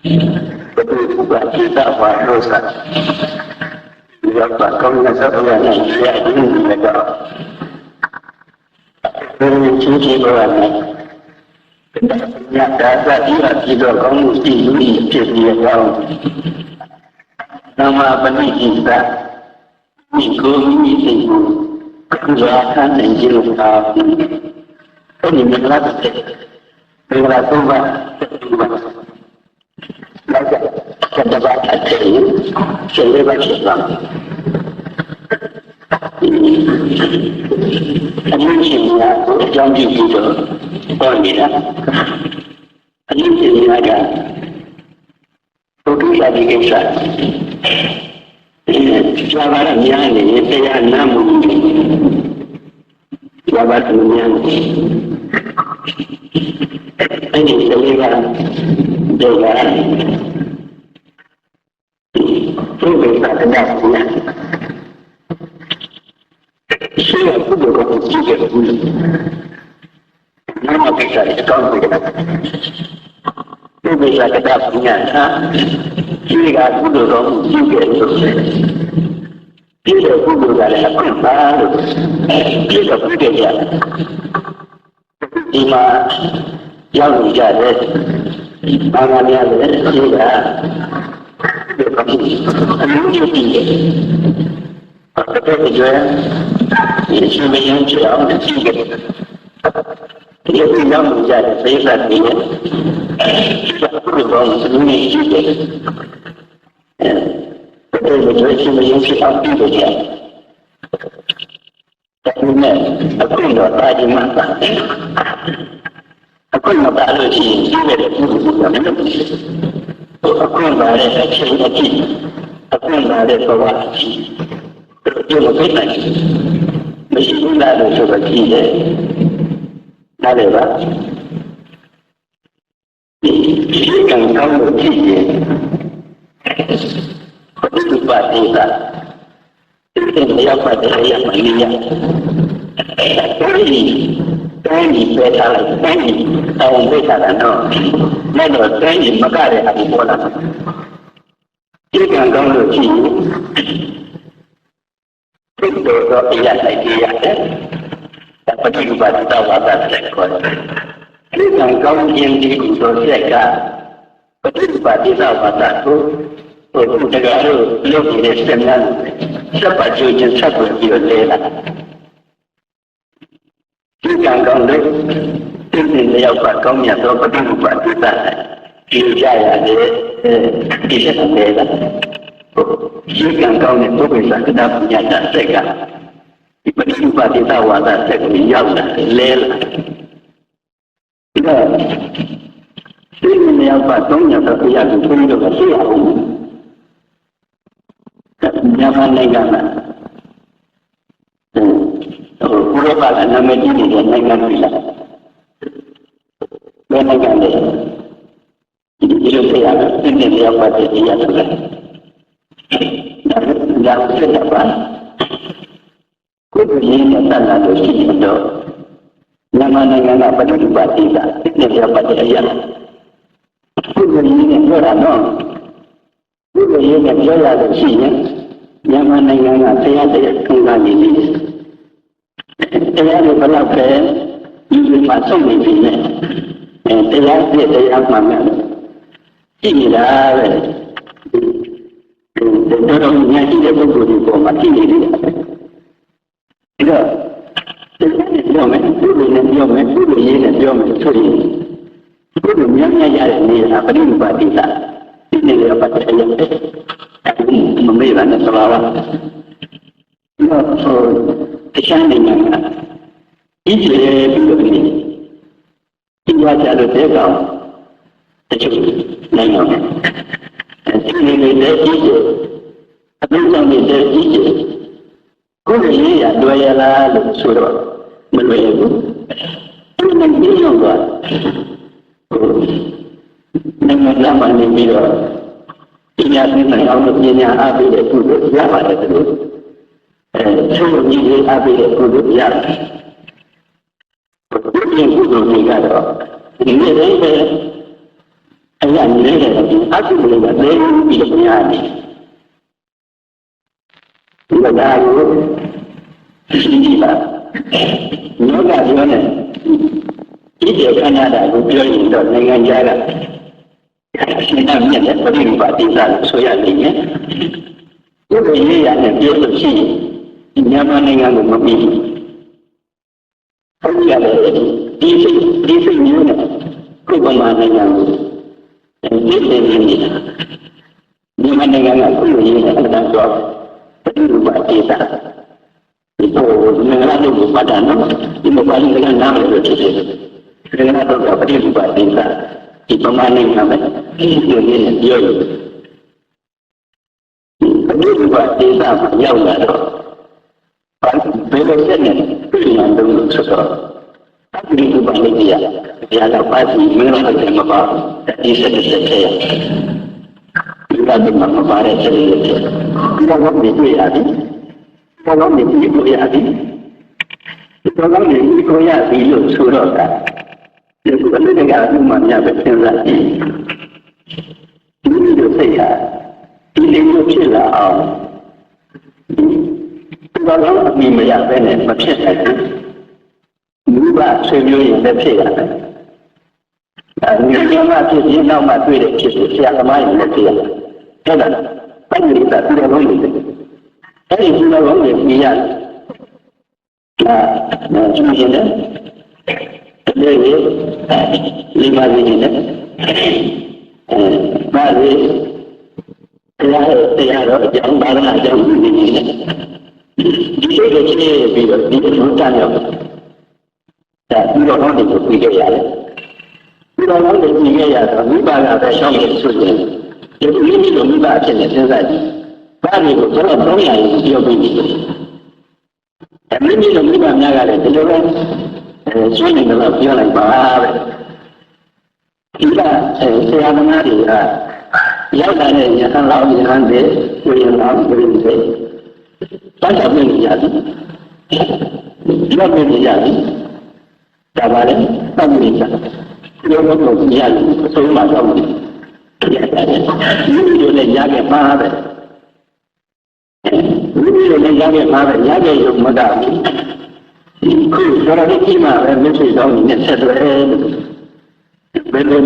Betul juga kita dosa. Siapa kau yang sebenarnya dia ini mereka. Cuci berwarna. Nyata dia tidak kamu mesti dia kau. Nama benih kita. Iku itu kegiatan dan jilukan. Ini mengatur. Mengatur Kedapat hati, sehingga Islam. Anjingnya janji itu, orangnya. Anjingnya ada. Bukan lagi kisah. Jawabannya ini saya namun. Jawabannya ini saya dengan itu bisa kendalinya. Saya pun berkata juga dulu. Nama bisa dikatakan itu bisa kendalinya. Jika aku berkata juga itu, tidak pun berkata baru, tidak pun dia. Lima yang menjadi Angannya tidak menuju tinggi. Apakah tujuan? Ini cuma yang jauh dan tinggi. Dia tidak menjadi sebab dia tidak perlu menuju tinggi. Betul cuma yang jauh tinggi dia. Tapi aku tidak tahu mana. Aku nak tahu sih, dia itu bukan itu. Aku nak ada cerita sih, aku nak ada bawa sih. Dia bukan lagi. Mesti ada sesuatu dia. Ada apa? Dia kan kamu dia. Itu bahasa. Itu dia pada yang mana? Tani beta tani tahun beta no, mana tani makare hari bola. Jika kamu lucu, itu dia saya dapat juga tahu apa sekor. Jika kamu yang di Indonesia, betul pasti tahu apa tu. Untuk negara lebih restoran, siapa juga siapa juga lelak. Jika kau lihat, ini dia buat kau yang tahu betul buat kita, dia bisa bela. Jika kau ni tu bisa kita punya dasar, betul buat kita wadah sekalian lel. Kita ini dia buat kau yang tahu yang betul juga siapa. Jangan negara. Pura pada nama ini dia negara bila. Negara dia. Itu saya ini dia pada dia juga. Dan saya apa? Kudu ini tanah dosi itu. Nama negara pada dibuat tidak. Ini dia pada dia. Kudu ini orang. Kudu ini dia dosinya. Yang mana yang saya tunggang ini, saya ada berlaku juga masuk di sini. Saya mana ini dah, orang yang tidak berbudi komat ini. Tidak, dia apa ini buat kita? Ini dia apa saya memberikan selawat. Kesan dengan itu begini. Tiada jalur tegak, tercukup lainnya. Ini dia itu, apa yang dia itu? Kau ini ya dua lalu suruh melalui. Ini dia buat. Dengan zaman ini dia. Ini artinya orang punya api itu siapa itu? Semua ini api itu siapa? Ini kudu negara. Ini dia အဲ့ဒါနေတဲ့ဒီအကုသိုလ်ကလည်းပြီးတော့များတယ်ဒီကဒါကိုဒီပါယောဂပြောနေဒီတဲ့ခန္ဓာတာကိုပြောရင်တော့နိုင်ငံခြားကအရှင်းအမြတ်တဲ့ပရိနိဗ္ဗာန်တရားလို့ဆိုရလိမ့်မယ်ဒီလိုရေးရတဲ့ပြောလို့ရှိရင်ဒီမြန်မာနိုင်ငံကိုမပြီးဘူးဘုရားလည်းဒီစိတ်မျိုးနဲ့ခုပမာနိုင်ငံကိုဒီလိုနေတာဒီမနိုင်ငံကခုလိုရေးတဲ့အမှန်တော့ပရိနိဗ္ဗာန်တရားဒီလိုနိုင်ငံလို့ပတ်တာနော်ဒီမပါရင်လည်းနားမလို့ဖြစ်တယ်ဒီကတော့ပရိနိဗ္ဗာန်တရားဒီပမာနိုင်ငံမှာဒီလိုရေးနေပြောလို့ပရိနိဗ္ဗာန်တရားမှာရောက်လာတော့ဘယ်လိုဆက်နေပြည်နေတယ်လို့ဆိုတော့ပရိနိဗ္ဗာန်တရားတရားတော့ပါစီမင်းတို့လည်းမပါဒီစက်တဲ့ဆက်ရဒီကတော့မပါတဲ့ဆက်ရဒီတော့ဒီတွေ့ရတယ်ဘောလုံးနေပြီးကိုရတယ်ဘောလုံးနေပြီးကိုရပြီလို့ဆိုတော့ကဒီကုလတွေကဥမာများပဲစဉ်းစားကြည့်ဒီလိုစိတ်ဟာဒီလိုမျိုးဖြစ်လာအောင်ဘောလုံးအမိမရပဲနဲ့မဖြစ်နိုင်ဘူးလူပါဆွေမျိုးရင်လည်းဖြစ်ရတယ်ဒီလိုမှဖြစ်ပြီးနောက်မှတွေ့တဲ့ဖြစ်ဆရာသမားရင်လည်းဖြစ်ရတယ်ဟုတ်လားအဲ့ဒီကသူတော်လုံးနေတယ်အဲ့ဒီသူတော်လုံးနေပြီးရတယ်ကျူးရင်လည်းဒီမှာနေနေပါလေတရားတော့အကြောင်းပါဒနာအကြောင်းနေနေတယ်ဒီစိတ်ကိုကြည့်ပြီးတော့ဒီလိုတန်းရောက်ဒါပြီးတော့တော့ဒီကိုပြီးခဲ့ရတယ်ပြီးတော့တော့ဒီပြီးခဲ့ရတော့ဝိပါကပဲရှောင်းလို့ဆိုရင်ဒီလိုမျိုးဝိပါအဖြစ်နဲ့စဉ်းစားကြည့်ဘာလို့ကျွန်တော်300ရင်ပြောပြီးပြီအဲ့ဒီလိုဝိပါများကလည်းဒီလိုပဲဆွေးနွေးတော့ပြောလိုက်ပါပဲဒီကဆရာသမားတွေကရောက်လာတဲ့ဉာဏ်လောက်ဉာဏ်တွေကိုယ်ရအောင်ပြည့်စုံတတ်တယ်ပြရသည်ဒီလိုပြရသည်ဒါပါလေတောက်ပြရဒီလိုမျိုးပြရသည်အဆုံးမှာတောက်တယ်ဒီလိုနဲ့ရခဲ့ပါပဲဒီလိုနဲ့ရခဲ့ပါပဲရခဲ့ရုံမကဘူးခုတော်တော်ကြီးမှပဲမျက်စိကောင်းနဲ့ဆက်သွယ်ဘယ်လို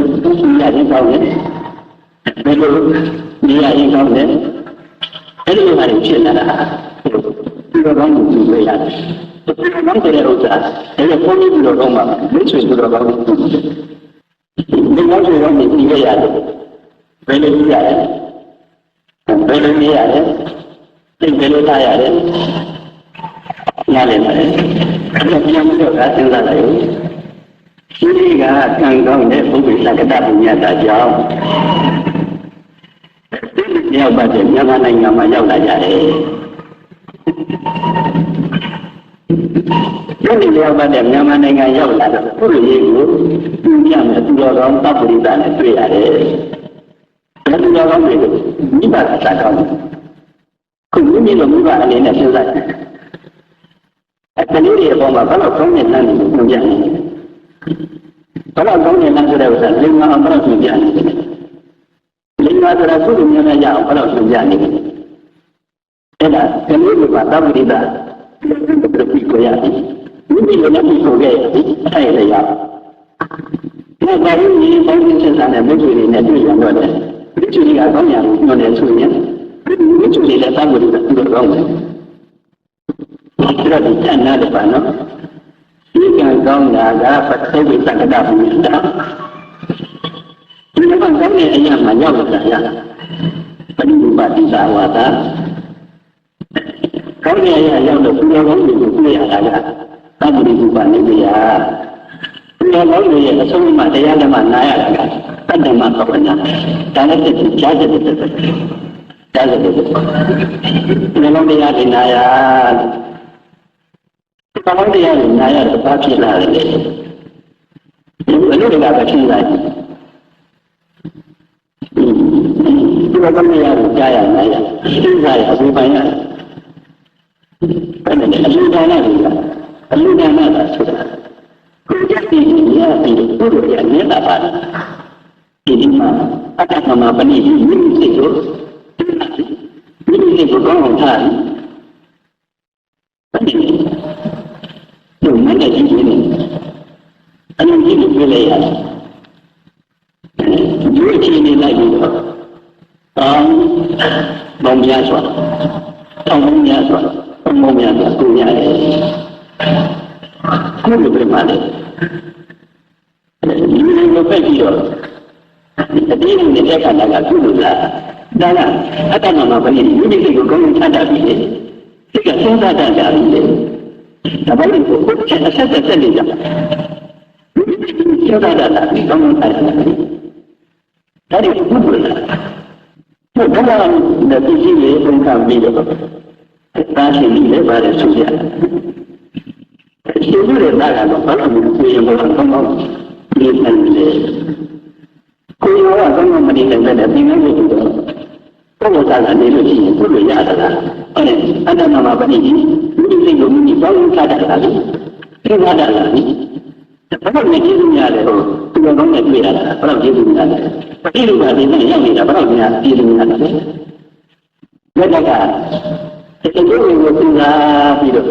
ရရင်ကောင်းလဲဘယ်လိုရရင်ကောင်းလဲအဲ့ဒီလိုဟာဖြစ်လာတာဒီလိုကောင်းကိုကြည့်ရရတယ်ဒီလိုကောင်းတဲ့ဥစ္စာအဲ့ဒီဘုန်းကြီးတို့တော့မှမျက်စိတို့ကောင်းကိုဒီကောင်းတွေတော့ကြည့်ရရတယ်ဘယ်လိုကြည့်ရလဲဘယ်လိုကြည့်ရလဲသိဘယ်လိုထားရလဲနားလည်ပါလေအဲ့ဒါပြန်ပြီးတော့စဉ်းစားလိုက်ဦးဒီကကံကောင်းတဲ့ပုဂ္ဂိုလ်သက္ကတပညာတာကြောင့်ဒီရောက်ပါတဲ့မြန်မာနိုင်ငံမှာရောက်လာကြတယ်ဒီလိုရောက်ပါတဲ့မြန်မာနိုင်ငံရောက်လာတော့သူ့ရဲ့ကိုပြရမယ်သူတော်ကောင်းသဗ္ဗရိတနဲ့တွေ့ရတယ်ဒါသူတော်ကောင်းတွေကိုမိဘသာကောင်းခုမိမိလိုမိဘအနေနဲ့စဉ်းစားတယ်အဲ့ဒီလေးတွေအပေါ်မှာဘယ်လောက်ကောင်းတဲ့လမ်းတွေကိုညွှန်ပြနေလဲဘယ်လောက်ကောင်းတဲ့လမ်းဆိုတဲ့ဥစ္စာလင်္ကာအောင်ဘယ်လောက်ညွှန်ပြနေလဲလင်္ကာဆိုတာကုသိုလ်များများရအောင်ဘယ်လောက်ညွှန်ပြနေလဲအဲ့ဒါဒီလိုကသဗ္ဗရိတပြကိုရတယ်မိမိလိုနဲ့ပြကိုခဲ့ရတယ်အဲ့ဒါရဒါကလည်းဒီဘုန်းကြီးစဉ်းစားတဲ့မိတ်ဆွေတွေနဲ့တွေ့ရတော့တယ်မိတ်ဆွေတွေကကောင်းရလို့ညွှန်တယ်ဆိုရင်မိတ်ဆွေတွေလည်းသဗ္ဗရိတပြုလို့ကောင်းတယ်ဒါတော့တဏှာတယ်ပါနော်ဒီကံကောင်းတာကပစ္စေဝိသက္ကတဘုရားဒီကံကောင်းတဲ့အရာမှာရောက်လာတာပရိနိဗ္ဗာန်တိသာဝါဒကောင်းတဲ့အရာရောက်လို့ဘုရားကောင်းတွေကိုတွေ့ရတာကသဗ္ဗရိပုပ္ပနိဗ္ဗာန်ဘုရားကောင်းတွေရဲ့အဆုံးအမတရားဓမ္မနာရတာကတတ္တမပဝနာဒါလည်းသိကြားတဲ့တဲ့ကြားတဲ့တဲ့ဘုရားတရားတွေနာရဘာလို့တရားကိုနာရတော့ဘာဖြစ်လာလဲဒီလိုတွေကပဲဖြစ်လာတယ်ဒီလိုကနေရကိုကြားရနာရသိစားရအဘူပိုင်ရအဲ့ဒါအလူဒါနကအလူဒါနကဆိုတာကိုကြည့်ပြီးရပြီးသူတို့ရနေတာပါ ဒီမှာအတ္တကမှာပဏိမိမိစိတ်ကိုမိမိစိတ်ကိုကောင်းအောင်ထားတယ်ဒီမနေ့ကကြီးနေအလုံးကြီးကိုပြလိုက်ရတယ်ဒီအချိန်လေးလိုက်ပြီးတော့မောင်များစွာတောင်းမောင်များစွာမောင်များစွာကိုရတယ်ခုလိုပြမှလည်းဒီလိုပဲပြီးတော့အတင်းနေတဲ့ခန္ဓာကကုလို့လားဒါကအတ္တမှာဘယ်နည်းမိမိစိတ်ကိုကောင်းကောင်းချတတ်ပြီလေစိတ်ကစဉ်းစားတတ်တာပြီလေဒါပဲကိုချက်အဆက်ဆက်နေကြတယ်စဉ်းစားတတ်တာဒီကောင်းကောင်းချတတ်တယ်ဒါတွေကုလို့လားဘုရားနဲ့ပြည့်စုံရေးပုံကပြီးတော့တာရှိနေလေပါလေဆိုရတယ်ရှင်တို့ရဲ့နာကတော့ဘာလို့ကိုယ်ရောကောင်းကောင်းဒီနဲ့လေကိုယ်ရောကောင်းကောင်းမနေနိုင်တဲ့သင်္ကန်းကိုတော့ဘုရားကနေလို့ရှိရင်ဘုရားရတာလားအဲ့အတ္တမပဏိကြီးဒီစိတ်ကိုမြည်ပေါင်းထားတတ်တာလေသိတာလားဘာလို့နေကြည့်နေရလဲဟိုသူတော်ကောင်းနဲ့တွေ့ရတာဘာလို့ကြည့်နေရလဲပဋိလူကဒီနဲ့ရောက်နေတာဘာလို့များကြည့်နေရလဲလက်တက်ကဒီလိုကိုသိတာပြီးတော့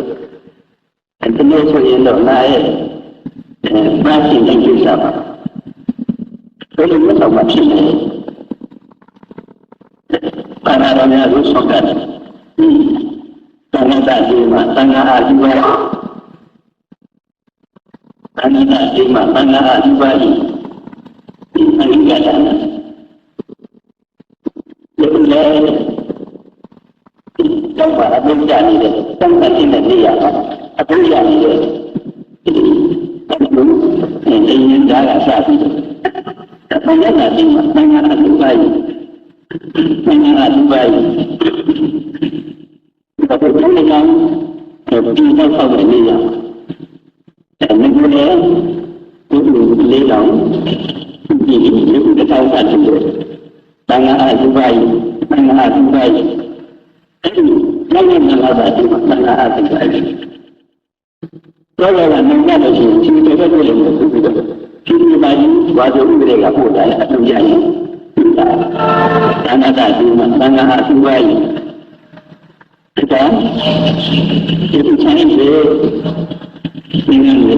ဒီလိုဆိုရင်တော့လာရဲ့မရှိတဲ့ကိစ္စပါဘယ်လိုမှတော့မဖြစ်နိုင်ဘူးဘာသာတော်များလို့ဆောက်တယ်သံဃာတိမှာသံဃာအာဇီဝသံဃာတိမှာသံဃာအာဇီဝဤအနိကတနာဒီလိုတော့ဘာအပြင်ကြနေတယ်သံဃာတိနဲ့နေရတာအပြင်ရနေတယ်ဒီရင်သားကစပြီးသံဃာတိမှာသံဃာအာဇီဝဤသံဃာအာဇီဝဤဘာလို့လဲကောင်းဒီတော့ဆောက်နေရအဲ့ဒီလေဒီလေးတောင်ဒီလူတစ်ထောင်ပတ်တယ်တန်ခါအစုပါယတန်ခါအစုပါယအဲ့ဒီနိုင်ငံလာတာဒီတန်ခါအစုပါယတော့လည်းနိုင်ငံလို့ရှိရင်ဒီတဲ့တဲ့လို့ဆိုပြီးတော့ဒီဒီပါရင်ဘာလို့ဥပဒေကပို့တာလဲအတူရရင်တန်ခါတာဒီမှာတန်ခါအစုပါယဒါဒီချမ်းလေးဒီနေ့လေ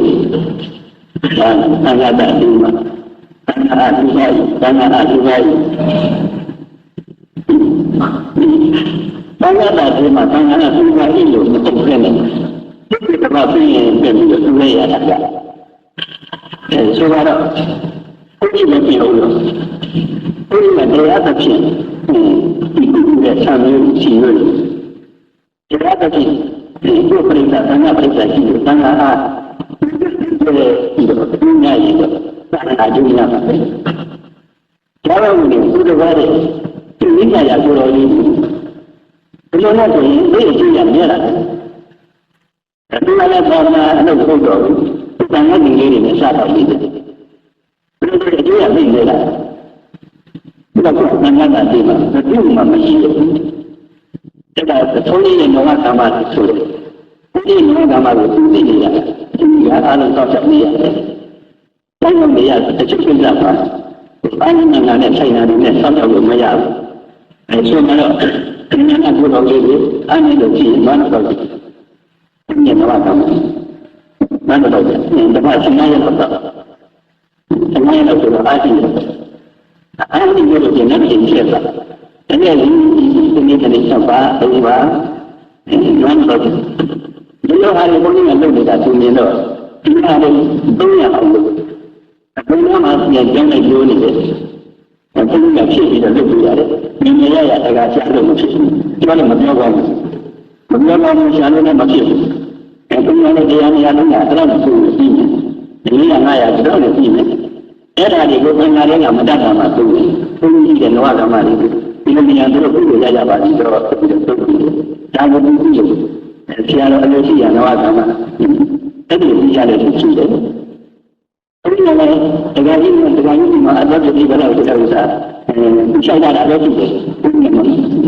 ဘာသာတာဒီမှာဘာသာအတူပါယဘာသာအတူပါယဘာသာတာဒီမှာဘာသာအတူပါယလို့မဟုတ်ခဲ့နဲ့ဒီကဘာဖြစ်ရင်ပြန်ပြီးတော့သူ့ရတာကအဲဆိုတော့ကိုကြည့်နေပြီလို့ကိုယ်ကတရားသဖြင့်ဒီကုသိုလ်ရဲ့ဆံမျိုးရှိလို့တရားသဖြင့်ဒီကိုပြိဿသံဃာပြိဿရှိလို့သံဃာအားဒီတော့ဒီညရင်တော့သံဃာကျိုးရမှာပဲဒါတော့ဒီကုသဘာတဲ့ဒီနိစ္စရာကိုယ်တော်ကြီးဒီလိုနဲ့ဆိုရင်ဒီအကျိုးရမြဲလာတယ်ဒီမှာလည်းဘာမှအလုပ်လုပ်တော့ဘူးသံဃာကြီးလေးတွေနဲ့စတော့ပြီးတယ်ဒီလိုအကျိုးရမြဲလာတယ်ဒါကသံဃာတာဒီမှာဒီမှာမရှိဘူးဒါကသုံးရည်နောကကာမဆိုတယ်ဒီနောကကာမကိုသိနေရတယ်ဒီကအားလုံးတော့ချက်နေရတယ်တိုင်းလုံးနေရတချို့ပြဿနာပါအားလုံးနာနဲ့ဆိုင်တာတွေနဲ့ဆောက်ရောက်လို့မရဘူးအဲဆိုတော့ဒီနေ့ကဘုရားကြီးအားနေလို့ကြည့်မှတော့ဒီနောကကာမမှန်တော့တယ်ဓမ္မစနေရတော့စနေရတော့ဆိုတော့အားရှိတယ်အားနေလို့ကျန်တဲ့ပြင်ဖြစ်တာတကယ်လို့ဒီနေ့ကလေးဆက်ပါအဲဒီပါဒီလိုတော့ဒီလိုဟာလေးဘုန်းကြီးကလုပ်နေတာသူမြင်တော့ဒီဟာလေး300အောင်လို့အခုမှပြန်ကျန်းလိုက်လို့နေတယ်ဘုန်းကြီးကဖြစ်ပြီးတော့လုပ်ပြရတယ်မြင်ရရတကားချလို့မဖြစ်ဘူးဒီလိုမပြောပါဘူးမပြောပါဘူးရှာလို့လည်းမဖြစ်ဘူးအခုမှလည်းတရားနေရာလုံးကအဲ့ဒါကိုသိနေဒီနေ့က900ကျော်လည်းသိနေအဲ့ဒါတွေကိုဘယ်နာတွေကမတတ်တာမှသိနေဘုန်းကြီးရဲ့နောကဓမ္မတွေဒီလိုနေရာတို့ပြုလို့ရကြပါလိမ့်တော့ဒါကိုသိလို့ဆရာတော်အလိုရှိရနောကဓမ္မအဲ့ဒီသိရတယ်သူရှိတယ်အဲ့ဒီလည်းတရားကြီးနဲ့တရားကြီးမှာအတော်တည်းဘယ်လိုလုပ်ဥစ္စာရှောက်တာလည်းရှိတယ်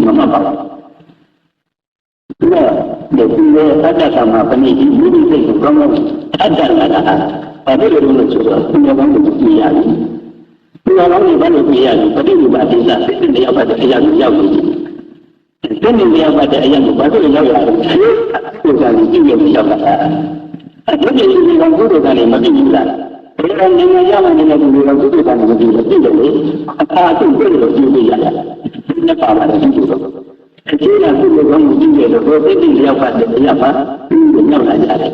မမှတ်ပါဘူးဒါဒီလိုအတ္တကမှာပဏိတိမိမိစိတ်ကိုကောင်းကောင်းအတ္တလာတာဘာဖြစ်လို့လဲဆိုတော့သူတော်ကောင်းကိုသိရတယ် ဒီလိုကောင်းကြီးဘာလို့ပြရလဲပဋိဥပါတိသစိတ်တရားပတ်တဲ့အရာကိုရောက်နေတယ်စိတ်တရားပတ်တဲ့အရာကိုဘာလို့ရောက်ရလဲဒီကနေ့ကြည့်ရရောက်လာတာအဲ့ဒီလိုမျိုးဘုရားကလည်းမပြည့်ဘူးလားဒီလိုနိုင်ငံရမှနေတဲ့လူတွေကဘုရားကလည်းမပြည့်ဘူးပြည့်တယ်လေအခါအကျပြည့်လို့ကြည့်ရတာဒီနေ့ပါလာတယ်ဒီလိုအခြေခံပြုလို့ကောင်းမှုကြည့်ရတော့စိတ်တရားပတ်တဲ့အရာပါရောက်လာကြတယ်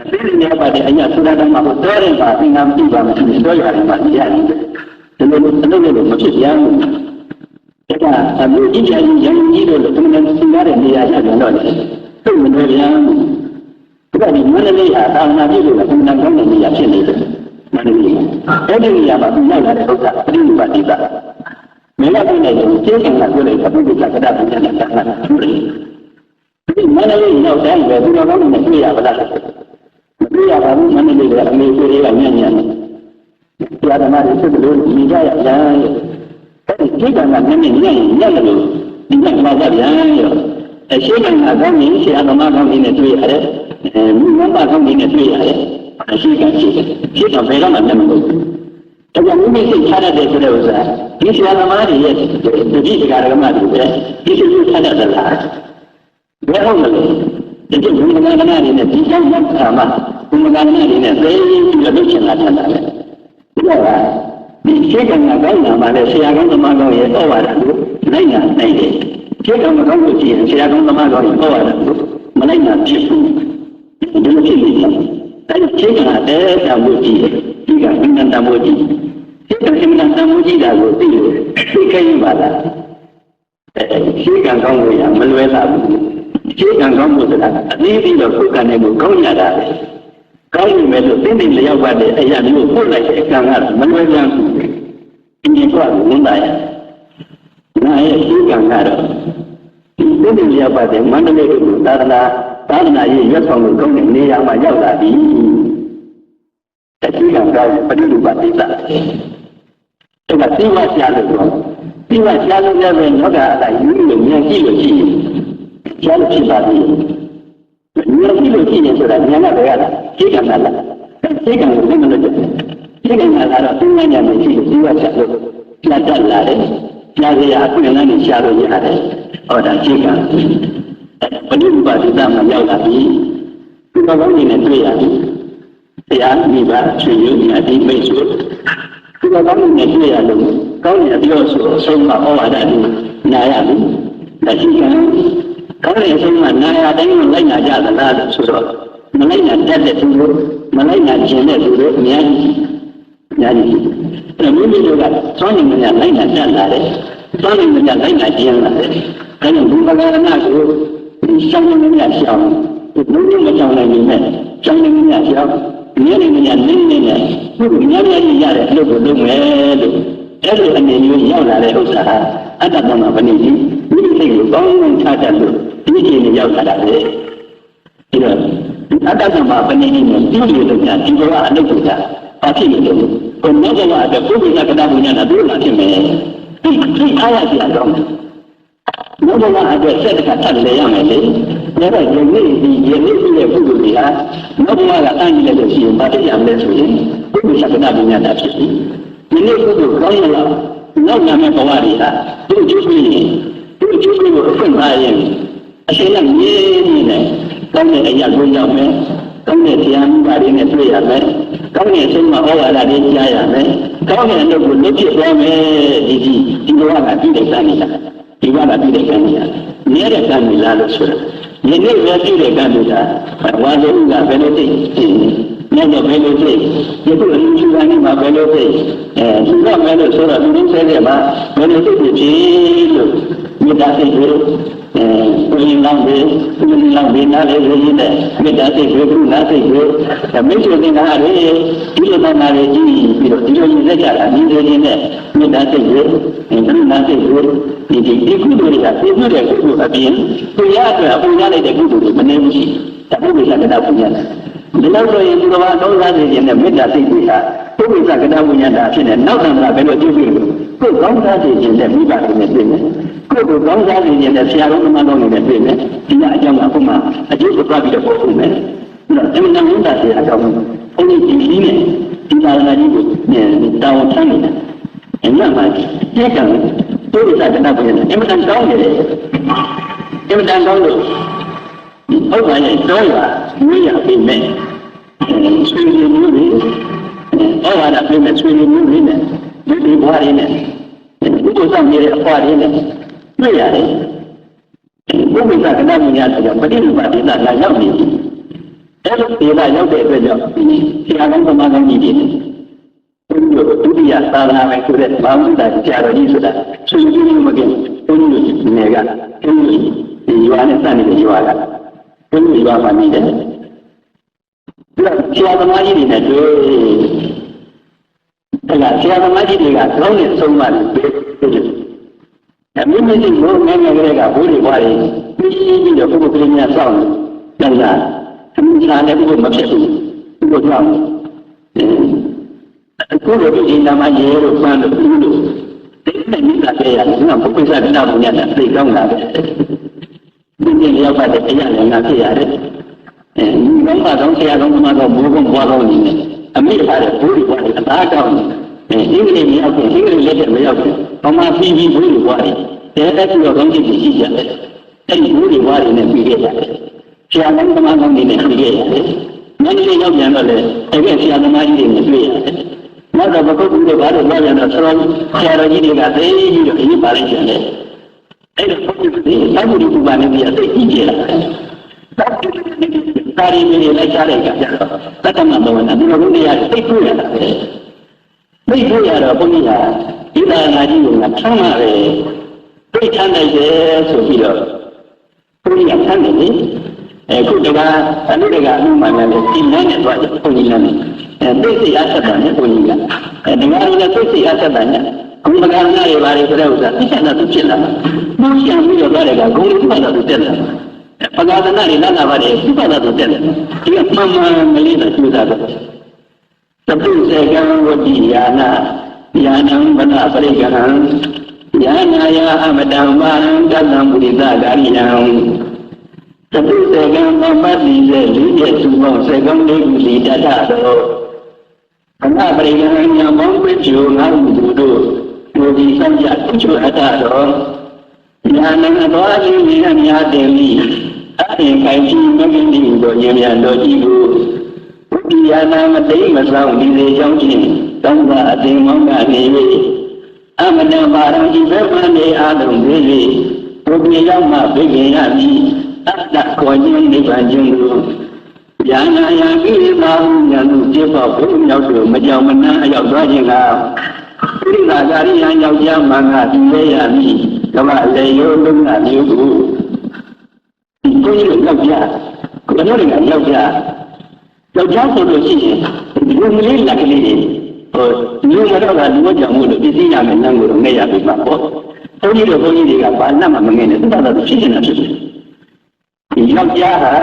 စိတ်တရားပတ်တဲ့အရာဆိုတာကမှတော့တဲ့ပါသင်္ကန်းပြပါမယ်ဒီတော့ရတယ်မှာကြားရတယ်ဒီလိုအလုပ်လို့မဖြစ်ပြန်ဘူးဒါကအမျိုးကြီးချာကြီးရန်ကြီးတို့လည်းသူ们စဉ်းစားတဲ့နေရာကျတော့လည်းသိမနေပြန်ဘူးဒါကဒီမန္တလေးဟာသာနာပြည်လို့လည်းအမှန်ကောင်းတဲ့နေရာဖြစ်နေတယ်မန္တလေးအဲ့ဒီနေရာမှာသူရောက်လာတဲ့ဥစ္စာပရိနိဗ္ဗာန်တိတာမင်းကပြနေတယ်ကျေးဇူးကပြောလိုက်တာဘုရားကတည်းကပြန်လာတာထူတယ်ဒီမန္တလေးရောက်တိုင်းပဲသူတော်ကောင်းတွေတွေ့ရပါလားမတွေ့ရပါဘူးမန္တလေးကအမေဆွေတွေကညံ့ညံ့နေဆရာသမားတွေဖြစ်လို့ဒီကြရပြန်ရဲ့အဲ့ဒီဒီကံကနည်းနည်းညံ့ညံ့လို့ဒီကံမှာကြပြန်ရဲ့အရှိကံကကောင်းရင်ဆရာသမားကောင်းတွေနဲ့တွေ့ရတယ်မိမမကောင်းတွေနဲ့တွေ့ရတယ်အရှိကံရှိတယ်ရှိတော့ဘယ်တော့မှမလုပ်ဘူးဒါကြောင့်မိမိစိတ်ချရတဲ့ဆိုတဲ့ဥစ္စာဒီဆရာသမားတွေရဲ့တတိယကာရမတွေပဲဒီစိတ်ကိုချရတဲ့လားဘယ်ဟုတ်မလဲဒီဘုရားကနာနေနဲ့ဒီကြောင့်ရောက်တာမှဘုရားကနာနေနဲ့သိပြီးလုပ်ချင်တာထင်တာလေဒီတော့ဒီခြေကံကကောင်းတာမှလည်းဆရာကောင်းသမားကောင်းရဲ့ဩဝါဒကိုလိုက်နာနိုင်တယ်ခြေကံမကောင်းလို့ရှိရင်ဆရာကောင်းသမားကောင်းရဲ့ဩဝါဒကိုမလိုက်နာဖြစ်ဘူးဒီလိုဖြစ်နေတယ်အဲဒီခြေကံကတဲတံမိုးကြီးဒီကဘယ်တံမိုးကြီးဒီကဘယ်တံမိုးကြီးတာကိုသိလို့သိခဲ့ရပါလားခြေကံကောင်းလို့ရမလွယ်တာဘူးခြေကံကောင်းလို့ဆိုတာအသေးသေးတော့ကိုယ်ကံနဲ့ကိုကောင်းရတာပဲကောင်းပြီမဲ့လို့တင်းတင်းလျောက်ပါတဲ့အရာမျိုးပို့လိုက်တဲ့အကံကမလွယ်ပြန်ဘူးအင်းကြီးကဝန်တာရနာရဲ့ခြေကံကတော့တင်းတင်းလျောက်ပါတဲ့မန္တလေးကိုသာသနာရေးရွတ်ဆောင်လို့ကောင်းတဲ့နေရာမှာရောက်လာပြီတတိယကပဋိလူပတိသဒါကသိမှရှားလို့တော့သိမှရှားလို့လည်းပဲနောကအတိုင်းယူလို့ဉာဏ်ကြည့်လို့ရှိရင်ရှားလို့ဖြစ်ပါသေးတယ်ဉာဏ်ကြည့်လို့ရှိရင်ဆိုတာဉာဏ်ကဘယ်ရလဲသိကံလားသိကံကိုသိမလို့သိကံကတော့သိဉာဏ်နဲ့ရှိလို့သိမှရှားလို့ပြတ်တတ်လာတယ်ကြားရအခွင့်အလမ်းနဲ့ရှားလို့ရတယ်ဟောဒါသိကံပဋိလူပတိသမှာရောက်လာပြီဒီကောင်းကြီးနဲ့တွေ့ရပြီတရားမိဘဆွေမျိုးညာတိမိတ်ဆွေဒီကောင်းကြီးနဲ့တွေ့ရလို့ကောင်းတဲ့အပြောဆိုအဆုံးမှာဩဝါဒတွေနာရပြီဒါရှိကံကောင်းတဲ့အဆုံးမှာနာရတိုင်းလိုက်နာကြသလားလို့ဆိုတော့မလိုက်နာတတ်တဲ့သူတို့မလိုက်နာခြင်းတဲ့သူတို့အများကြီးအဲ့မိမိတို့ကသောင်းနေမများလိုက်နာတတ်လာတယ်သောင်းနေမများလိုက်နာခြင်းလာတယ်အဲ့ဒီဘုရားကနာကိုရှောင်းနေများရှောင်းဒီလိုမျိုးမရှောင်းနိုင်နေနဲ့ရှောင်းနေများရှောင်းနည်းနည်းများနည်းနည်းနဲ့သူ့ကိုများများကြီးရတဲ့အလုပ်ကိုလုပ်မယ်လို့အဲ့လိုအနေမျိုးရောက်လာတဲ့ဥစ္စာဟာအတ္တသမဗဏိကြီးဒီစိတ်ကိုကောင်းကောင်းချတတ်လို့ဒီအခြေအနေရောက်လာတာလေဒီတော့အတ္တသမဗဏိကြီးနဲ့ဒီလိုလုပ်တာဒီဘဝအလုပ်ကိုသာဘာဖြစ်လို့လဲဘုံနောကဘဝအတွက်ပုဂ္ဂိုလ်ကတ္တဝိညာဏတို့လာဖြစ်မယ်ဒီအားရစီအကြောင်းနောကဘဝအတွက်စက်ကထပ်လဲရမယ်လေဒါကယနေ့ဒီယနေ့ရှိတဲ့ပုဂ္ဂိုလ်တွေဟာနောကဘဝကအန်းကြီးလို့ရှိရင်ဘာဖြစ်ရမလဲဆိုရင်ပုဂ္ဂိုလ်ကတ္တဝိညာဏဖြစ်ပြီဒီနေ့ပုဂ္ဂိုလ်ကောင်းရလားနောက်နာမဲ့ဘဝတွေဟာသူ့ကျိုးပြီးသူ့ကျိုးပြီးကိုအဖွင့်ထားရင်အရှင်ကမြင်းနေတယ်ကောင်းတဲ့အရာကိုရောက်မယ်ကောင်းတဲ့တရားမှုပါတွေနဲ့တွေ့ရမယ်ကောင်းတဲ့အဆုံးမှာဩဝါဒတွေကြားရမယ်ကောင်းတဲ့အလုပ်ကိုလုပ်ဖြစ်သွားမယ်ဒီဘဝကပြည့်တဲ့ကံနေတာဒီဘဝကပြည့်တဲ့ကံနေတာမြဲတဲ့ကံနေလားလို့ဆိုတာဒီနေ့ပဲပြည့်တဲ့ကံနေတာဝါလုံးကဘယ်လိုသိမြတ်တော့ဘယ်လိုသိဒီကုအလူရှိတာနဲ့မှဘယ်လိုသိဒီတော့မယ်လို့ဆိုတော့ဒီလိုဆဲတဲ့မှာဘယ်လိုသိဖြစ်လို့မေတ္တာစိတ်ကိုကိုယ်လောင်းပြီးကိုယ်လောင်းပြီးနားလေရင်းတဲ့မေတ္တာစိတ်ကိုကုနာစိတ်ကိုမိတ်ဆွေတင်တာလေဒီလိုမှနားလေကြည့်ပြီးတော့ဒီလိုရင်းသက်ကြတာဒီလိုရင်းနဲ့မေတ္တာစိတ်ကိုကုနာစိတ်ကိုဒီကုသိုလ်တွေကပြည့်စုံတဲ့ကုသိုလ်အပြင်ကိုရအတွက်အပူရလိုက်တဲ့ကုသိုလ်တွေမနေဘူးရှိတပုဂ္ဂိုလ်ကတပူရတယ်ဒီလောက်ဆိုရင်ဒီကဘာတော့စားနေခြင်းနဲ့မေတ္တာစိတ်တွေဟာပုဂ္ဂိုလ်ကတဝိညာဏဖြစ်နေနောက်တန်တာဘယ်လိုကြည့်ပြီးလို့ကိုယ်ကောင်းစားနေခြင်းနဲ့မိဘတွေနဲ့တွေ့မယ်ကိုယ်ကိုကောင်းစားနေခြင်းနဲ့ဆရာတော်သမားတော်တွေနဲ့တွေ့မယ်ဒီကအကြောင်းကအခုမှအကျိုးကိုသွားပြီးတော့ပို့ဖို့မယ်အဲ့တော့အမှန်တန်မေတ္တာဆရာအကြောင်းဘုန်းကြီးဒီနည်းနဲ့ဒီသာသနာကြီးကိုတာဝန်ထမ်းနေတာ ညမှာဒီကံပုရိသကနာပြန်အမှန်တန်ကောင်းတယ်အမှန်တန်ကောင်းလို့ဟုတ်ပါရဲ့တော့ရဝိရပြီမဲ့ဆွေမျိုးတွေဩဝါဒပြမဲ့ဆွေမျိုးတွေနဲ့ဒီဘွားတွေနဲ့ဒီလိုဆောင်ရတဲ့အဖွားတွေနဲ့တွေ့ရတယ်ပုရိသကနာမြညာဆိုတော့ပဋိနိဗ္ဗာန်လာရောက်နေပြီအဲ့လိုဒေသရောက်တဲ့အတွက်ကြောင့်ဆရာကောင်းသမားကောင်းကြီးတွေဒုတိယသာသနာ့ဆိုတဲ့ဘာဝိတ္တဆရာတော်ကြီးဆိုတာဆွေမျိုးမကင်းဘုန်းကြီးတို့နေကဘုန်းကြီးဒီရွာနဲ့စတဲ့ရွာကဘုန်းကြီးရွာမှာနေတယ်ဆရာသမားကြီးတွေနဲ့တွေ့အဲ့ဆရာသမားကြီးတွေကကောင်းတဲ့ဆုံးမတွေတွေ့တယ်အမိမရှိလို့ငယ်ငယ်ကလေးကဘိုးတွေဘွားတွေပြီးတော့ပုဂ္ဂိုလ်ကလေးများစောင့်နေတယ်အမှုချာလည်းဘုမဖြစ်ဘူးဘုကြောင့်အခုလိုဒီနာမရေလို့ပန်းလို့ဒီနဲ့မိသားစုရတယ်ကပုဂ္ဂိုလ်ကနာမညတာသိကောင်းတာပဲဒီနေ့ရောက်ပါတဲ့အရာလည်းငါဖြစ်ရတယ်ဘုရားတော်ဆရာတော်မှာတော့ဘိုးဘွားဘွားတော်နေတယ်အမိထားတဲ့ဘိုးတွေဘွားတွေအသားကောင်းတယ်အင်္ဂလိပ်မရောက်ဘူးအင်္ဂလိပ်လက်ထက်မရောက်ဘူးဘာမှပြီးပြီးဘိုးတွေဘွားတွေတဲ့တက်ပြီးတော့ကောင်းကြည့်ရှိကြတယ်အဲ့ဒီဘိုးတွေဘွားတွေနဲ့ပြီးခဲ့တယ်ဆရာတော်သမားကောင်းတွေနဲ့ပြီးခဲ့ရတယ်မင်းကြီးရောက်ပြန်တော့လေအဲ့ဒီဆရာသမားကြီးတွေနဲ့တွေ့ရတယ်နောက်တော့ဘုက္ခုတွေဘာလို့ပြောပြန်တော့ဆရာတော်ကြီးတွေကသိပြီးတော့အရင်ပါလိုက်ကြတယ်အဲ့ဒါဘုရားတွေသာဝတိဥပါနေပြီးအသိကြီးကြလာတယ်သာရီမီလိုက်ကြတဲ့အခါကျတော့တက္ကမဘဝနာဒီလိုမျိုးနေရာသိတွေ့ရတာပဲသိတွေ့ရတော့ဘုန်းကြီးကဒီသာနာကြီးကချမ်းသာတယ်သိချမ်းနိုင်တယ်ဆိုပြီးတော့ဘုန်းကြီးကဆန်းတယ်လေအခုတကအနုတကအမှုမှန်တယ်ဒီလမ်းနဲ့သွားတယ်ဘုန်းကြီးလည်းသိစိတ်အဆက်တာနဲ့ဘုန်းကြီးကဒီမှာလည်းသိစိတ်အဆက်တာနဲ့ဂုဏ်ကံနာတွေပါတယ်ဆိုတဲ့ဥစ္စာသိချင်တာသူဖြစ်လာမှာဘုရားပြီးတော့တဲ့ကဂုဏ်ဥပ္ပါဒသူတက်လာပဂါဒနာတွေလာတာပါတယ်ဥပ္ပါဒသူတက်လာဒီကမှန်မှန်မလေးတော့ကျူတာတော့သပုစေကံဝတိယာနာယာနံဗဒပရိကံယာနာယအမတံမာရံကတံပုရိသဂာရိယံသပုစေကံသမ္ပတိစေလေးရဲ့သူပေါင်းစေကံလေးခုစီတတတော်ခဏပရိကံညာမောင်းပိချိုငါ့လူတို့ကိုဒီစံကြပိချိုအတတော်ညာနံတော်လေးကြီးအများတယ်လိအရင်ခိုင်ကြီးမဂ္ဂင်ဒီတို့ဉာဏ်များတော်ကြီးကိုဝိပယနာမသိမဆောင်ဒီလေကြောင်းချင်းတောင်းတာအတင်မောင်းကနေ၍အမတပါရံဤဘက်မှနေအားလုံးသေး၍ဘုရားရောက်မှဘိခင်ရမည်အတ္တခေါ်ခြင်းနိဗ္ဗာန်ခြင်းကိုယာနာယကိလေသာဟုညာသူပြပေါ့ဘုမြောက်တို့မကြောင်မနှမ်းအရောက်သွားခြင်းကပိဋကဂာရိယံယောက်ျားမှန်ကတည်ရရမည်ကမ္ဘာလေယောလုံးကမျိုးကိုဘုန်းကြီးတို့ယောက်ျားဘယ်လိုလဲယောက်ျားဆိုလို့ရှိရင်ဒီလိုလေးလက်ကလေးတွေလူမတော့ကလူမကြောင်မှုလို့ပြည့်ရမယ်နန်းကိုတော့ငဲ့ရပြီမှာပေါ့ဘုန်းကြီးတွေကဘာမှမငဲ့နဲ့သူကတော့ဖြစ်နေတာဖြစ်တယ်ဒီယောက်ျားဟာ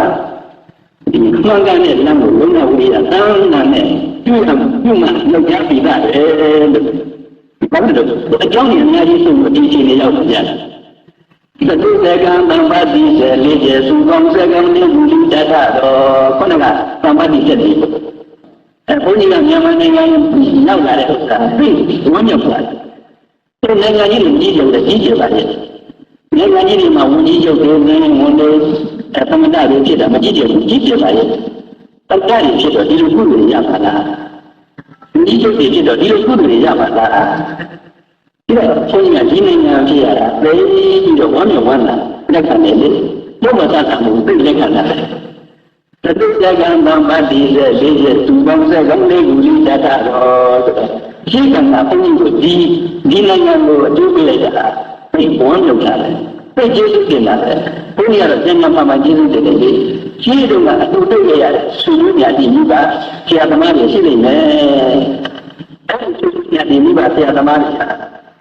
ဒီမှန်ကန်တဲ့လမ်းကိုလုံးဝဝိရတန်းနာနဲ့ပြုမှယောက်ျားပြီးသားတယ်လို့ဘာလို့လဲအကြောင်းကြီးအများကြီးဆုံးဒီချိန်လေးရောက်ကြတယ်သတုစေကံသံပါတိစေလေးကျေစုကောင်းစေကံလေးဘူလိတထတော်ခုနကသံပါတိချက်ဒီဘုန်းကြီးကမြန်မာနိုင်ငံရောက်လာတဲ့ဥစ္စာသိဝမ်းမြောက်ပါတယ်ဒီနိုင်ငံကြီးကိုကြီးကျယ်တယ်ကြီးကျယ်ပါတယ်နိုင်ငံကြီးတွေမှာဝန်ကြီးချုပ်တွေနဲ့ဝန်တွေသမတတွေဖြစ်တာမကြီးကျယ်ဘူးကြီးကျယ်ပါရဲ့တက္ကရာဖြစ်တော့ဒီလိုကုသိုလ်ရပါလားဒီကျုပ်တွေဖြစ်တော့ဒီလိုကုသိုလ်တွေရပါလားဒီတော့ဘုန်းကြီးကဒီနိုင်ငံဖြစ်ရတာသိပြီးတော့ဝမ်းမြောက်ဝမ်းသာလက်ခံတယ်လေဘုမသတ်တာမှုသိလက်ခံတာသတုတကံသံပါတိစေလေးရဲ့သူပေါင်းစေကောင်းလေးကိုလိတတ်တော်ဆိုတော့ရှိကံကဘုန်းကြီးတို့ဒီနိုင်ငံကိုအကျိုးပေးလိုက်တာသိဝမ်းမြောက်တာလေသိကျေးဇူးတင်တာလေဘုန်းကြီးကတော့ကျမ်းမှာကျေးဇူးတင်တယ်လေရှိတော့ကအတူတူရရတယ်ဆွေမျိုးများဒီမိဘဆရာသမားတွေရှိနေမယ်အဲ့ဒီဆွေမျိုးများဒီမိဘဆရာသမားတွေ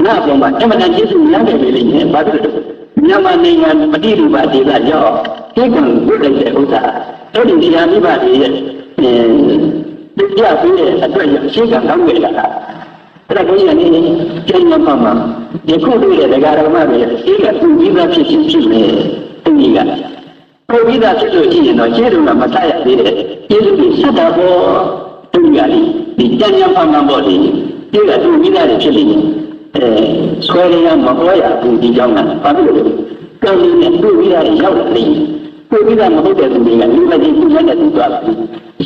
နောက်ဆုံးမှာအမှန်တန်ကျေးဇူးများတယ်လေဘာဖြစ်လို့မြန်မာနိုင်ငံပဋိလူပါဒေသရောက်ဒီကံဝိဒ္ဓရဲ့ဥစ္စာအဲ့ဒီဆရာမိဘတွေရဲ့ပြပြီးတဲ့အတွက်ရှင်းကံကောင်းခဲ့တာအဲ့ဒါကိုကြီးကနေကျင်းမှာမှာယခုတွေ့တဲ့ဒကာဒကမတွေရှင်းကသူကြီးသားဖြစ်နေသူကြီးကကိုကြီးသားဖြစ်လို့ရှိရင်တော့ကျေးဇူးကမဆက်ရသေးတဲ့ကျေးဇူးတွေဆက်တာပေါ့သူကြီးကဒီကျန်မှာမှာပေါ့ဒီကသူကြီးသားတွေဖြစ်နေရင် ဆွဲရမဟောရဘူးဒီကြောင့်ကဘာဖြစ်လို့ကောင်းနေတွေ့ပြီးတာရောက်လာနေတွေ့ပြီးတာမဟုတ်တဲ့သူတွေကလူမကြီးသူလည်းနဲ့သူသွားပြီ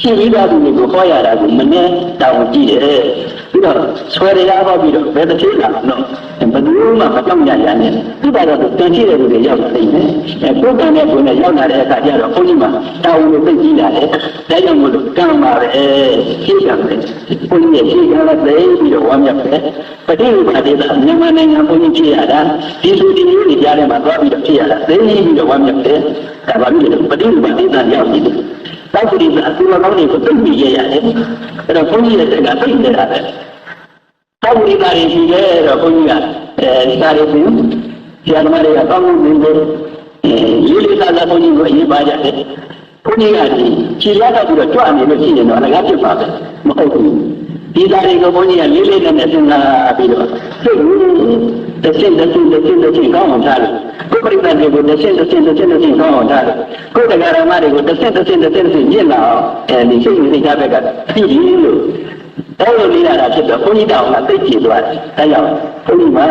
ရှိပြီးသားသူတွေကိုဟောရတာကိုမနဲ့တောင်းကြည့်တယ်ပြီးတော့ဆွဲရဟောပြီးတော့ဘယ်တစ်ချိန်လာတော့ဘယ်သူမှမကြောက်ကြရနဲ့သူ့ဘာတော့တန်ရှိတဲ့လူတွေရောက်လာနေတယ်ပုဂ္ဂိုလ်နဲ့ကိုယ်နဲ့ရောက်လာတဲ့အခါကျတော့ဘုန်းကြီးမှာတောင်းလို့သိကြည့်လာတယ်ဒါကြောင့်မို့လို့ကံပါပဲရှင်းကြတယ်ဘုန်းကြီးရဲ့ရှင်းကြတဲ့ပြီးတော့ဝမ်းမြောက်တယ်ပဋိဥပါဒေသမြန်မာနိုင်ငံဘုန်းကြီးဖြစ်ရတာဒီလိုဒီမျိုးတွေကြားထဲမှာသွားပြီးတော့ဖြစ်ရတာသိပြီးတော့ဝမ်းမြောက်တယ်ဒါပါပြီပဋိဥပါဒေသရောက်နေတယ်တောက်ပရိသအတူတော်ကောင်းတွေကိုသိပြီးရရတယ်အဲ့တော့ဘုန်းကြီးရဲ့စိတ်ကသိနေတာပဲတောက်ပရိသတွေရှိတယ်တော့ဘုန်းကြီးကဒီကားလေးပြင်ဆရာသမားတွေကတောင်းလို့နေတယ်ရေးလေးသားသားဘုန်းကြီးကိုအရေးပါကြတယ်ဘုန်းကြီးကဒီခြေရတော့ပြီးတော့ကြွနေလို့ရှိရင်တော့အလကားဖြစ်ပါပဲမဟုတ်ဘူးဒီသားတွေကိုဘုန်းကြီးကလေးလေးနဲ့စဉ်းစားပြီးတော့သိတစ်ဆင့်ကောင်းအောင်ထားလို့ကိုယ်ပရိသတ်တွေကိုတစ်ဆင့်ကောင်းအောင်ထားလို့ကိုယ်တရားဓမ္မတွေကိုတစ်ဆင့်မြင့်လာအောင်ဒီစိတ်ဝင်စားဘက်ကသိပြီလို့အဲ့လိုလေးရတာဖြစ်တော့ဘုန်းကြီးတောင်ကသိကြည့်သွားတယ်။ဒါကြောင့်ဘုန်းကြီးမှာ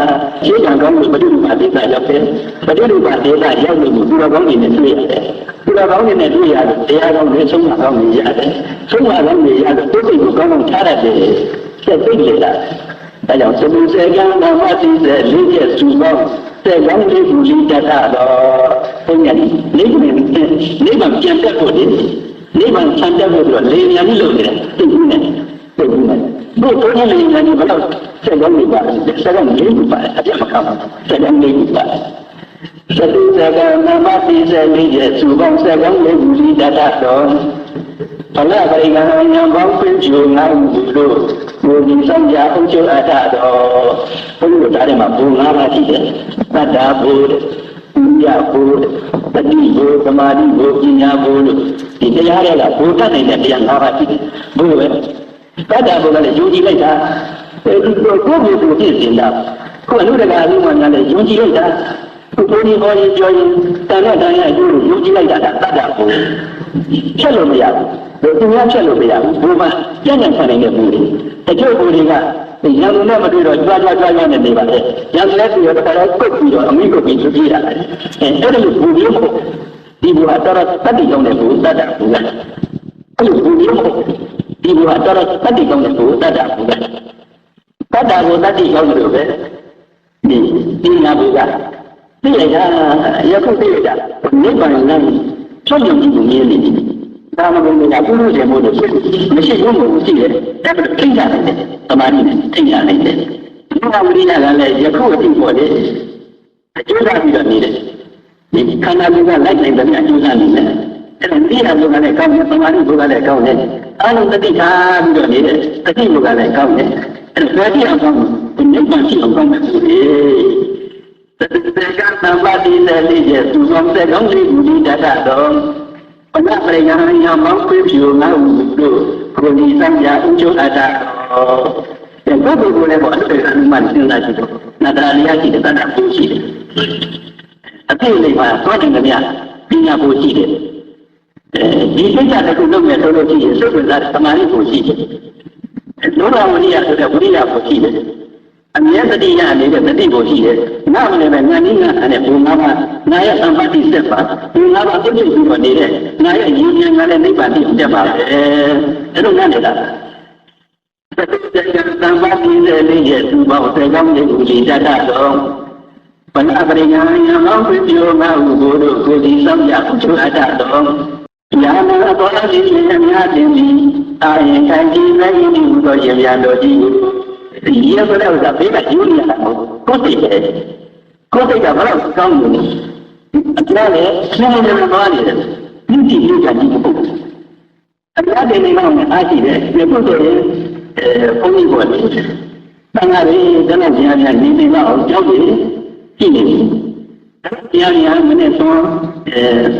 ရှင်းကြံကောင်းလို့ပဋိဥပါဒေသရောက်တယ်။ပဋိဥပါဒေသရောက်လို့သူတော်ကောင်းတွေနဲ့တွေ့ရတယ်။သူတော်ကောင်းတွေနဲ့တွေ့ရလို့တရားကောင်းတွေဆုံးမကောင်းတွေရတယ်။ဆုံးမကောင်းတွေရလို့ကိုယ်စိတ်ကိုကောင်းအောင်ထားရတယ်။စိတ်သိလေတာ။ဒါကြောင့်သမုစေကံဓမ္မတိစေလေးချက်စုပေါင်းစေကောင်းလေးကိုလေးတတ်တော့ဘုန်းကြီးလေးမှပြန်တက်ဖို့ဒီလေးမှချမ်းတက်ဖို့တော့လေးများကြီးလုပ်နေတယ်သိဘူးနဲ့သိဘူးနဲ့ဘုရားလေးများကြီးဘယ်တော့စေကောင်းလေးပါစေကောင်းလေးပါအပြတ်မကောင်းစေကောင်းလေးပါသတိစကနမတိစေလေးရဲ့သူပေါင်းစေကောင်းလေးကိုလေးတတ်တော့ဘလပရိကံညံပေါင်းပြည့်စုံငါ့ဘူးလို့ကိုယ်ဒီဆောင်ကြအောင်ကျအပ်တော့ဘုရားတရားထဲမှာဘုံ၅ပါးရှိတယ်သတ္တဘုရားဥပ္ပဘုတတိဘုသမာဓိဘုပညာဘုလို့ဒီတရားတွေကဘုတတ်နေတဲ့တရား၅ပါးရှိတယ်ဘုပဲသတ္တဘုကလည်းယုံကြည်လိုက်တာဒီကိုယ်ကိုယ်ကိုပြည့်စင်တာကိုယ်အနုတကာလူမှများလည်းယုံကြည်လိုက်တာကိုယ်ကိုယ်ဟောရင်ပြောရင်တန်တဲ့တရားအကျိုးကိုယုံကြည်လိုက်တာသတ္တဘုချက်လို့မရဘူးသူများချက်လို့မရဘူးဘုမကျင့်နေခံနေတဲ့ဘုတွေတချို့ဘုတွေကရံသူနဲ့မတွေ့တော့ကြွားနဲ့နေပါလေရံသူလည်းသူရောတစ်ခါတော့ကုတ်ပြီးတော့အမိကုတ်ပြီးသူပြေးရတယ်အဲ့ဒါလို့ဘုမျိုးမဟုတ်ဒီဘုဟာတော်တတ်တည်ကြောင်းတဲ့ဘုတတ်တာဘုကအဲ့လိုဘုမျိုးမဟုတ်ဒီဘုဟာတော်တတ်တည်ကြောင်းတဲ့ဘုတတ်တာဘုကတတ်တာကိုတတ်တည်ကြောင်းလို့ပဲဒီနာဘုကသိရတာရခုသိရတာနိဗ္ဗာန်နဲ့ချွတ်ယုံကြည်မှုမြင်နေတယ်ဒါမှမဟုတ်ဘူးပုရုဇေမို့လို့မရှိဘူးမဟုတ်ရှိတယ်အဲ့ဒါထိတ်ရတယ်တမားကြီးထိတ်ရတယ်ဒီမှာဝိရိယကလည်းယခုအတိပေါ်တယ်အကျိုးစားပြီးတော့နေတယ်ဒီခန္ဓာကိုယ်ကလိုက်နိုင်တဲ့အကျိုးစားနေတယ်အဲ့ဒါသိရလို့ကလည်းကောင်းတယ်တမားကြီးကလည်းကောင်းတယ်အားလုံးတတိထားပြီးတော့နေတယ်တတိကလည်းကောင်းတယ်အဲ့ဒါကြည့်အောင်ကောင်းတယ်နိဗ္ဗာန်ရှိအောင်ကောင်းတယ်ဆိုလေသတိကသံပါတိတဲ့လေးရဲ့သူဆောင်တဲ့ကောင်းလေးကိုဒီတတ်တော့ဘုရားပရိယာယံမောင်းခွေးဖြူငါ့ဦးတို့ကိုဒီစံပြအကျိုးအပ်တာတဲ့ဘုရားကိုလည်းပေါ့အဲ့ဒါအမှန်စဉ်းစားကြည့်တော့နာတရာလေးရှိတဲ့တတ်တာကိုရှိတယ်အဖြစ်လေးပါသွားတယ်ခင်ဗျာပညာကိုရှိတယ်ဒီစိတ်ဓာတ်တစ်ခုလုံးနဲ့ဆိုလို့ရှိရင်စိတ်ဝင်စားသမာဓိကိုရှိတယ်လောဘဝိရိယဆိုတဲ့ဝိရိယကိုရှိတယ်အမြဲတတိယနေတဲ့တတိကိုရှိတယ်ငါမလည်းပဲညာနည်းငါနဲ့ဘုံငါးပါးငါရဲ့သံပါတိဆက်ပါဘုံငါးပါးပြည့်စုံပြီးတော့နေတဲ့ငါရဲ့ရည်ရည်ငါလည်းနိဗ္ဗာန်တည်တက်ပါပဲအဲ့လိုငါနေတာသံပါတိတဲ့လေးရဲ့သူပေါင်းစေကောင်းတဲ့ဥဒိတတတော်ဘဏပရိညာယံမောင်းပြပြောငါဟုဘုတို့ကိုဒီဆောင်ရအကျိုးအတတ်တော်ယာမဘောဓိရှင်များတင်ပြီးအာရင်ခိုင်ကြီးနိုင်ဒီဟူသောရှင်ပြန်တော်ကြီးဒီရဆိုတဲ့ဥစ္စာဘေးကယူနေရတာမဟုတ်ကိုယ်စိတ်ပဲကိုယ်စိတ်ကဘယ်တော့ကောင်းလို့အကျဉ်းနဲ့ဆင်းရဲနေမှာနေတယ်ဒီကြည့်လို့ကြည့်ဖို့အများကြီးနေမှအားရှိတယ်ဒီပုဂ္ဂိုလ်ရဲ့ဘုန်းကြီးပေါ်နေတယ်တန်ခါးလေးတနက်ကျန်ရနေနေတော့ကြောက်နေကြည့်နေတယ်တရားများမနဲ့ဆို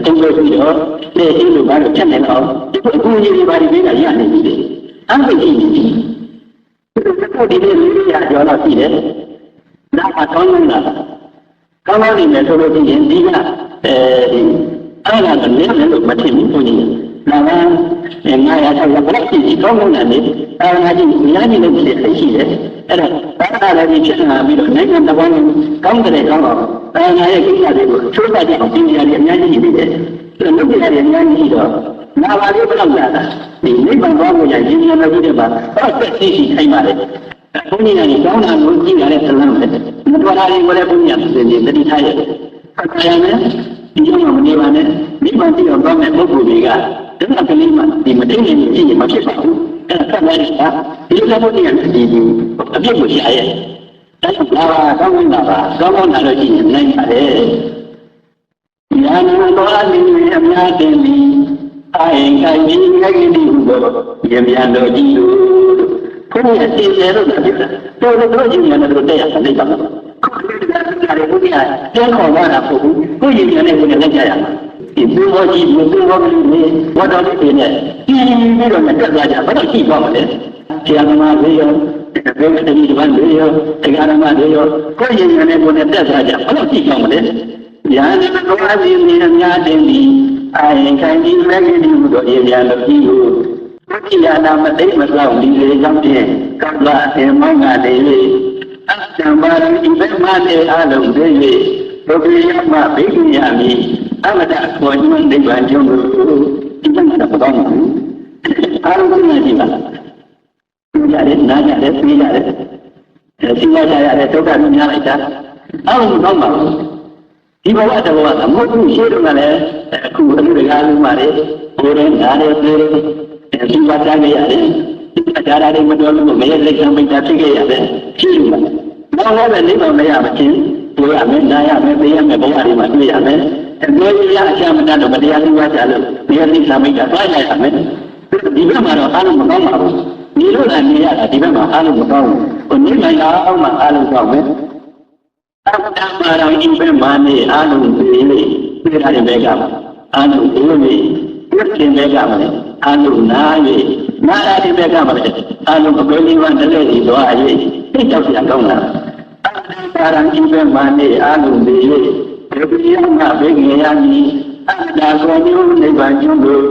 တုံးလို့ပြီးတော့လေအင်းလိုပါတော့ချက်နေတော့ဒီအကူကြီးတွေပါဒီဘေးကရနေပြီအမှန်ကြီးနေပြီကိုဒီလေးလေးရကြောတော့ရှိတယ်။ဒါကကောင်းနေတာ။ကောင်းနေတယ်ဆိုလို့ရှိရင်ဒီကအဲ့ဒါကလည်းလည်းလို့မထင်ဘူးဘုန်းကြီး။ နာမငါရထားရဘယ်ဖြစ်ကောင်းကောင်းနဲ့အာနာကြီးညာကြီးလို့ဖြစ်ရှိတယ်အဲ့ဒါသာသနာလည်းဖြစ်လာပြီးတော့နိုင်ငံတော်ကောင်းတဲ့ကောင်းတော့အာနာရဲ့ကိစ္စတွေကိုချိုးတတ်တဲ့အောင်ပြင်ရတယ်အများကြီးရှိတယ်အဲ့ဒါလုပ်ရတယ်အများကြီးရှိတော့နာပါလေးဘယ်လောက်လာတာဒီနိဗ္ဗာန်သွားဖို့ရရင်ဉာဏ်တော်ကြီးတဲ့မှာတော့သက်ရှိရှိထိုင်ပါလေဘုန်းကြီးကလည်းကောင်းတာကိုကြည့်ရတဲ့သလန်းပဲမတော်တာတွေကိုလည်းဘုန်းကြီးကသိနေတတိထားရတယ်အခါရမယ်ဒီလိုမှမနေပါနဲ့နိဗ္ဗာန်ကြည့်တော့မဲ့ပုဂ္ဂိုလ်တွေကတဏှာကလေးမှဒီမသိနေကြည့်ရင်မဖြစ်ပါဘူးအဲ့ဒါဆက်လိုက်တာဒီလိုဘုန်းကြီးကဒီအပြစ်ကိုရှာရဲ့အဲ့ဒါကောင်းတာပါကောင်းတာတော့ကြည့်ရင်နိုင်ပါတယ်ဉာဏ်တော်အမြင်အများတင်ပြီးအိုင်ခိုင်ကြီးငယ်ကြီးဟူသောယံပြန်တော်ကြီးတို့ဘုန်းကြီးအစီအစဉ်လို့ပြောတာတော်တော်ကြီးဉာဏ်တော်တက်ရတဲ့ပါခုဒီကနေ့ဘုရားတဲခေါ်လာတာပို့ဘူးကိုယ်ဉာဏ်နဲ့ကိုယ်နဲ့လက်ကြရမှာဒီဘုရားကြီးဘုရားကြီးနေဝတ်တော်ကြီးနဲ့ကြီးပြီးတော့တက်သွားကြဘာလို့ကြည့်သွားမလဲဆရာသမားတွေရောဘယ်မှာတတိယဝန်တွေရောတရားဓမ္မတွေရောကိုယ်ဉာဏ်နဲ့ကိုယ်နဲ့တက်သွားကြဘာလို့ကြည့်သွားမလဲညာနဲ့တော်အစီအစဉ်အများတင်ပြီးအိုင်ခိုင်ကြီးမဲ့ကြီးဟူသောယံပြန်တော်ကြီးကိုဘုရားနာမသိမဆောင်ဒီလေကြောင့်ဖြင့်ကပ္ပအမောင်းကနေအတ္တမာရိဒီဘက်မှလည်းအလုံးသေး၍ဘုရားမဘိက္ခယမိအမတခေါ်ညွှန်နိဗ္ဗာန်ကျုံကိုဒီကနေ့တော့တော့ဘူးအားလုံးသိနေကြပါလားရတယ်နားရတယ်သိရတယ်သိရကြရတယ်ဒုက္ခများလိုက်တာအားလုံးတော့မှာဒီဘဝတဘောကမဟုတ်ဘူးရှိတော့လည်းအခုအမှုတကားလုံးမှာလေဘိုးရင်ဓာတ်တွေပြေဒီဝတ်တိုင်းရတယ်အကြရာတွေမတော်လို့မရလက်ခံမိတာဖြစ်ခဲ့ရတယ်ရှိလို့တော့လည်းနိဗ္ဗာန်မရမချင်းတွေ့ရမယ်နားရမယ်သိရမယ်ဘဝတွေမှာတွေ့ရမယ်အကျိုးရအချမ်းမတတ်တော့တရားသိဝါကြလို့ဒီလိစ္ဆာမိတာတွားရရမယ်ဒီဘက်မှာတော့အားလုံးမကောင်းပါဘူးဒီလိုလည်းနေရတာဒီဘက်မှာအားလုံးမကောင်းဘူးနိဗ္ဗာန်အောင်မှအားလုံးကောင်းမယ်အတ္တမာရင်းပဲမာနေအားလုံးသိလေပြရတဲ့ဘက်ကအားလုံးသိလို့ပြည့်တင်တဲ့ကမှလည်းအားလုံးနား၍နားရတဲ့ဘက်ကမှလည်းအားလုံးအပေလေးဝတည်းလေးသွား၍သိတော့ပြန်ကောင်းတာအတ္တမာရင်းပဲမာနေအားလုံးသိ၍ဘုရားမှာဘိက္ခယမည်အတ္တကိုမျိုးနိဗ္ဗာန်ကျုံလို့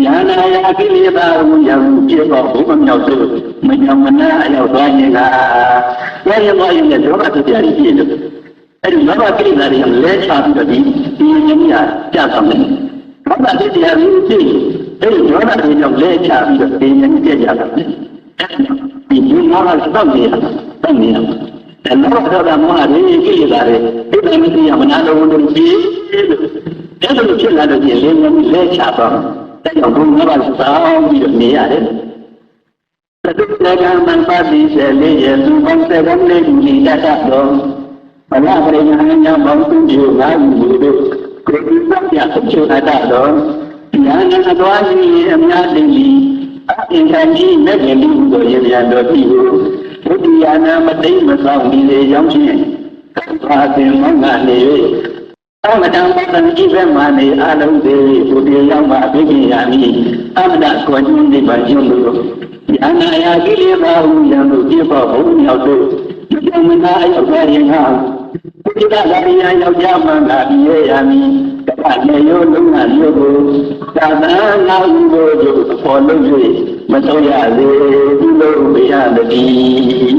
ဉာဏ်ရာကိလေသာဝိယံပြေတော့ဘုမမြောက်သို့မညောင်မနာအရောက်သွားခြင်းကဘယ်လိုမှလည်းတော့အတရားကြီးလို့အဲ့ဒီလောဘကိလေသာတွေလဲချပြီးတော့ဒီဉာဏ်ကြီးကြဆောင်တယ်လောဘတရားကြီးသိအဲ့ဒီလောဘတွေကြောင့်လဲချပြီးတော့ဒီဉာဏ်ကြီးကြဆောင်တယ်ဒီဉာဏ်မှာတော့နေရတော့နေရတယ်လောဘဆိုတာမောဟတွေကိလေသာတွေဒီလိုမျိုးမနာလို့လို့ပြီးလို့အဲ့လိုဖြစ်လာတော့ဒီဉာဏ်ကြီးလဲချတော့တဲ့ကြောင့်ဘုရားကစောင်းပြီးတော့နေရတယ်သတုတ္တကံမံပါတိစေလေးရဲ့သူပေါင်းစေကောင်းလေးကိုညီတတ်တော့ဘလပရိညာညာပေါင်းသူမျိုးငါးခုတို့ကိုယ်ကိုယ်ပြအချုပ်အတတ်တော့ဉာဏ်နဲ့သွားရင်အများသိပြီအင်္ဂါကြီးမဲ့ခင်လူတို့ရေပြန်တော်ပြီကိုဘုရားနာမသိမဆောင်ဒီလေရောက်ချင်းသာသင်မောင်းကနေ၍အမတံပတ္တံဤဘက်မှနေအလုံးသေးဘုရားရောက်မှအဘိဓိယာမိအမတကိုညွှန်နေပါကျုံလို့ဉာဏ်ရာကိလေသာဟုယံတို့ပြဖို့ဘုံမြောက်တို့ဒီမနာအရောက်တဲ့ရင်ဟာဘုရားလာရရောက်ကြမှလာပြီးရယာမိတပတ်နေရောလုံးဝမြို့ကိုသာသနာဥပ္ပိုလ်တို့ပေါ်လို့၍မဆုံးရသေးဘူးလို့ပြရသည်